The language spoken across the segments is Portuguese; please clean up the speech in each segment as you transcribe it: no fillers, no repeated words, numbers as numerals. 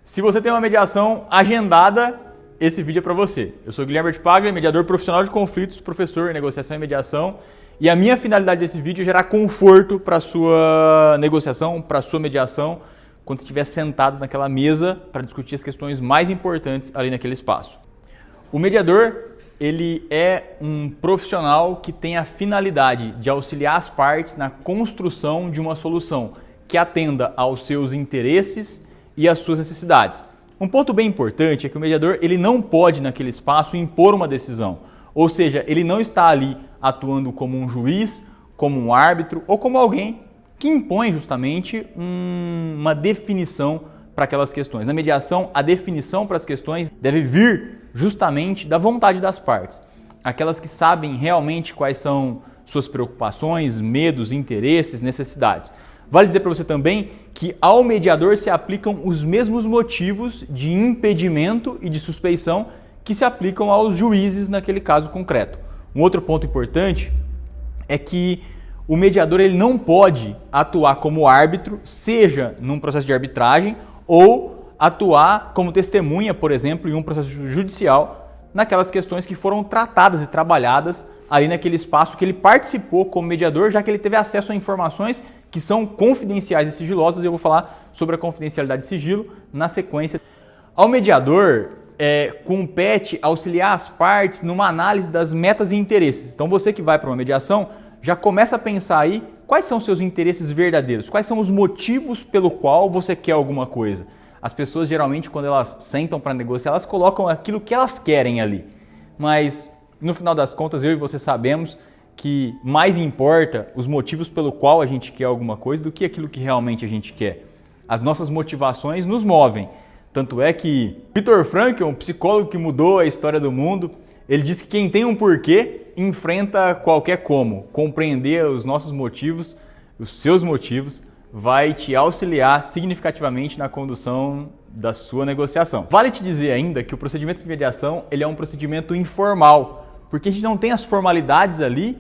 Se você tem uma mediação agendada, esse vídeo é para você. Eu sou Guilherme Paglia, mediador profissional de conflitos, professor em negociação e mediação. E a minha finalidade desse vídeo é gerar conforto para a sua negociação, para a sua mediação, quando você estiver sentado naquela mesa para discutir as questões mais importantes ali naquele espaço. O mediador, ele é um profissional que tem a finalidade de auxiliar as partes na construção de uma solução que atenda aos seus interesses e às suas necessidades. Um ponto bem importante é que o mediador ele não pode naquele espaço impor uma decisão, ou seja, ele não está ali atuando como um juiz, como um árbitro ou como alguém que impõe justamente uma definição para aquelas questões. Na mediação, a definição para as questões deve vir justamente da vontade das partes, aquelas que sabem realmente quais são suas preocupações, medos, interesses, necessidades. Vale dizer para você também que ao mediador se aplicam os mesmos motivos de impedimento e de suspeição que se aplicam aos juízes naquele caso concreto. Um outro ponto importante é que o mediador ele não pode atuar como árbitro, seja num processo de arbitragem ou atuar como testemunha, por exemplo, em um processo judicial, naquelas questões que foram tratadas e trabalhadas ali naquele espaço que ele participou como mediador, já que ele teve acesso a informações que são confidenciais e sigilosas, e eu vou falar sobre a confidencialidade e sigilo na sequência. Ao mediador, compete auxiliar as partes numa análise das metas e interesses. Então você que vai para uma mediação, já começa a pensar aí quais são os seus interesses verdadeiros, quais são os motivos pelo qual você quer alguma coisa. As pessoas geralmente quando elas sentam para negociar, elas colocam aquilo que elas querem ali. Mas no final das contas eu e você sabemos que mais importa os motivos pelo qual a gente quer alguma coisa do que aquilo que realmente a gente quer. As nossas motivações nos movem. Tanto é que Viktor Frankl, um psicólogo que mudou a história do mundo, ele disse que quem tem um porquê enfrenta qualquer como. Compreender os nossos motivos, os seus motivos, vai te auxiliar significativamente na condução da sua negociação. Vale te dizer ainda que o procedimento de mediação ele é um procedimento informal, porque a gente não tem as formalidades ali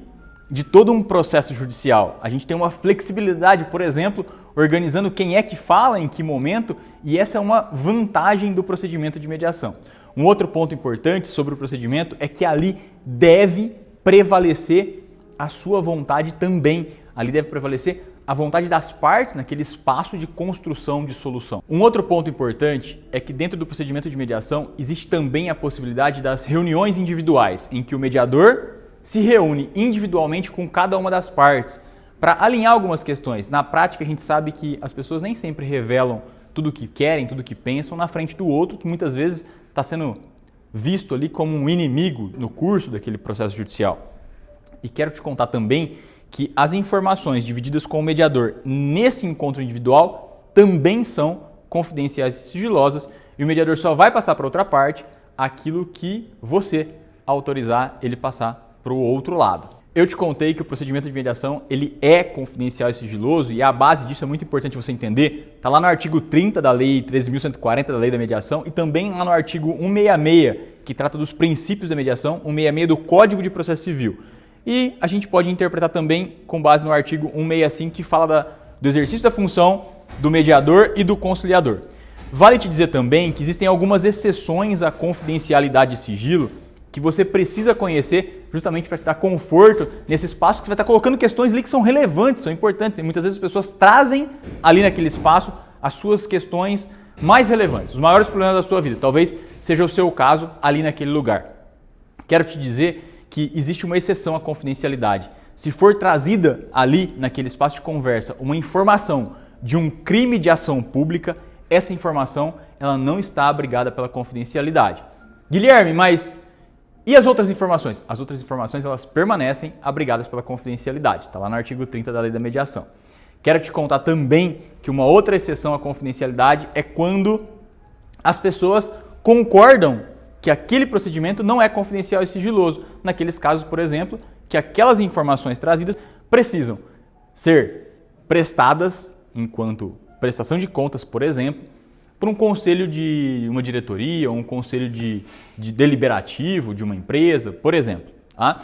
de todo um processo judicial. A gente tem uma flexibilidade, por exemplo, organizando quem é que fala em que momento, e essa é uma vantagem do procedimento de mediação. Um outro ponto importante sobre o procedimento é que ali deve prevalecer a sua vontade também. Ali deve prevalecer a vontade das partes naquele espaço de construção de solução. Um outro ponto importante é que dentro do procedimento de mediação existe também a possibilidade das reuniões individuais, em que o mediador se reúne individualmente com cada uma das partes para alinhar algumas questões. Na prática, a gente sabe que as pessoas nem sempre revelam tudo o que querem, tudo o que pensam na frente do outro, que muitas vezes está sendo visto ali como um inimigo no curso daquele processo judicial. E quero te contar também que as informações divididas com o mediador nesse encontro individual também são confidenciais e sigilosas, e o mediador só vai passar para outra parte aquilo que você autorizar ele passar para o outro lado. Eu te contei que o procedimento de mediação ele é confidencial e sigiloso, e a base disso é muito importante você entender. Está lá no artigo 30 da Lei 13.140 da Lei da Mediação e também lá no artigo 166, que trata dos princípios da mediação, 166 do Código de Processo Civil. E a gente pode interpretar também com base no artigo 165, que fala do exercício da função do mediador e do conciliador. Vale te dizer também que existem algumas exceções à confidencialidade e sigilo que você precisa conhecer justamente para te dar conforto nesse espaço que você vai estar colocando questões ali que são relevantes, são importantes. E muitas vezes as pessoas trazem ali naquele espaço as suas questões mais relevantes, os maiores problemas da sua vida. Talvez seja o seu caso ali naquele lugar. Quero te dizer que existe uma exceção à confidencialidade. Se for trazida ali naquele espaço de conversa uma informação de um crime de ação pública, essa informação ela não está abrigada pela confidencialidade. Guilherme, mas e as outras informações? As outras informações elas permanecem abrigadas pela confidencialidade. Está lá no artigo 30 da Lei da Mediação. Quero te contar também que uma outra exceção à confidencialidade é quando as pessoas concordam que aquele procedimento não é confidencial e sigiloso. Naqueles casos, por exemplo, que aquelas informações trazidas precisam ser prestadas enquanto prestação de contas, por exemplo, por um conselho de uma diretoria, ou um conselho de deliberativo de uma empresa, por exemplo. Tá?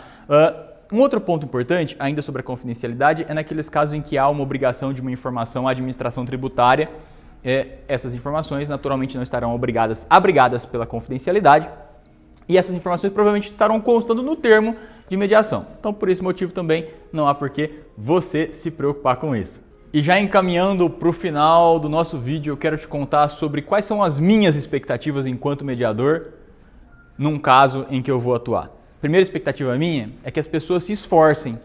Um outro ponto importante, ainda sobre a confidencialidade, é naqueles casos em que há uma obrigação de uma informação à administração tributária essas informações naturalmente não estarão abrigadas pela confidencialidade e essas informações provavelmente estarão constando no termo de mediação. Então, por esse motivo também não há por que você se preocupar com isso. E já encaminhando para o final do nosso vídeo, eu quero te contar sobre quais são as minhas expectativas enquanto mediador num caso em que eu vou atuar. A primeira expectativa minha é que as pessoas se esforcem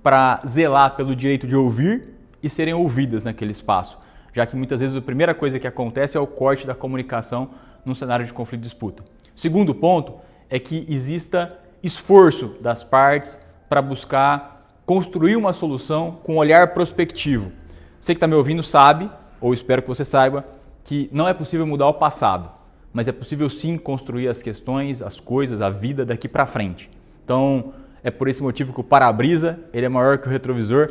para zelar pelo direito de ouvir e serem ouvidas naquele espaço, já que muitas vezes a primeira coisa que acontece é o corte da comunicação num cenário de conflito e disputa. O segundo ponto é que exista esforço das partes para buscar construir uma solução com um olhar prospectivo. Você que está me ouvindo sabe, ou espero que você saiba, que não é possível mudar o passado, mas é possível sim construir as questões, as coisas, a vida daqui para frente. Então, é por esse motivo que o para-brisa ele é maior que o retrovisor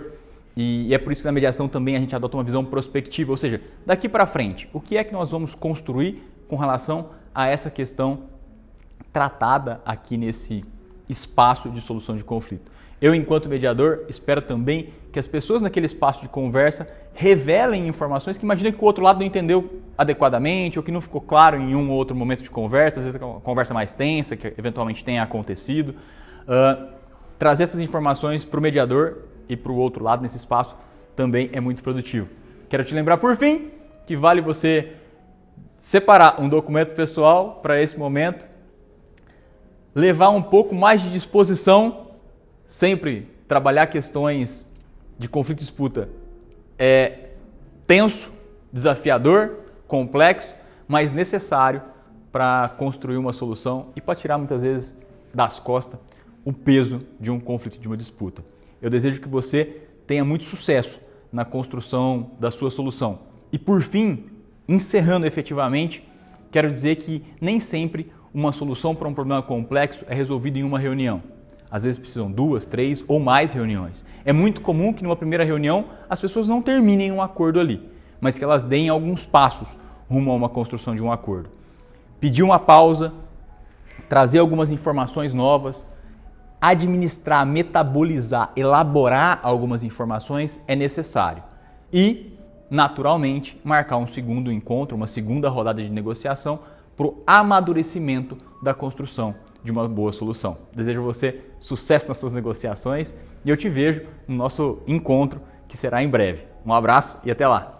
e é por isso que na mediação também a gente adota uma visão prospectiva, ou seja, daqui para frente, o que é que nós vamos construir com relação a essa questão tratada aqui nesse espaço de solução de conflito. Eu, enquanto mediador, espero também que as pessoas naquele espaço de conversa revelem informações que imagina que o outro lado não entendeu adequadamente ou que não ficou claro em um ou outro momento de conversa, às vezes é uma conversa mais tensa que eventualmente tenha acontecido. Trazer essas informações para o mediador e para o outro lado nesse espaço também é muito produtivo. Quero te lembrar, por fim, que vale você separar um documento pessoal para esse momento, levar um pouco mais de disposição, sempre trabalhar questões de conflito e disputa é tenso, desafiador, complexo, mas necessário para construir uma solução e para tirar muitas vezes das costas o peso de um conflito, de uma disputa. Eu desejo que você tenha muito sucesso na construção da sua solução. E por fim, encerrando efetivamente, quero dizer que nem sempre uma solução para um problema complexo é resolvida em uma reunião. Às vezes precisam 2, 3 ou mais reuniões. É muito comum que numa primeira reunião as pessoas não terminem um acordo ali, mas que elas deem alguns passos rumo a uma construção de um acordo. Pedir uma pausa, trazer algumas informações novas, administrar, metabolizar, elaborar algumas informações é necessário. E, naturalmente, marcar um segundo encontro, uma segunda rodada de negociação para o amadurecimento da construção de uma boa solução. Desejo a você sucesso nas suas negociações e eu te vejo no nosso encontro que será em breve. Um abraço e até lá!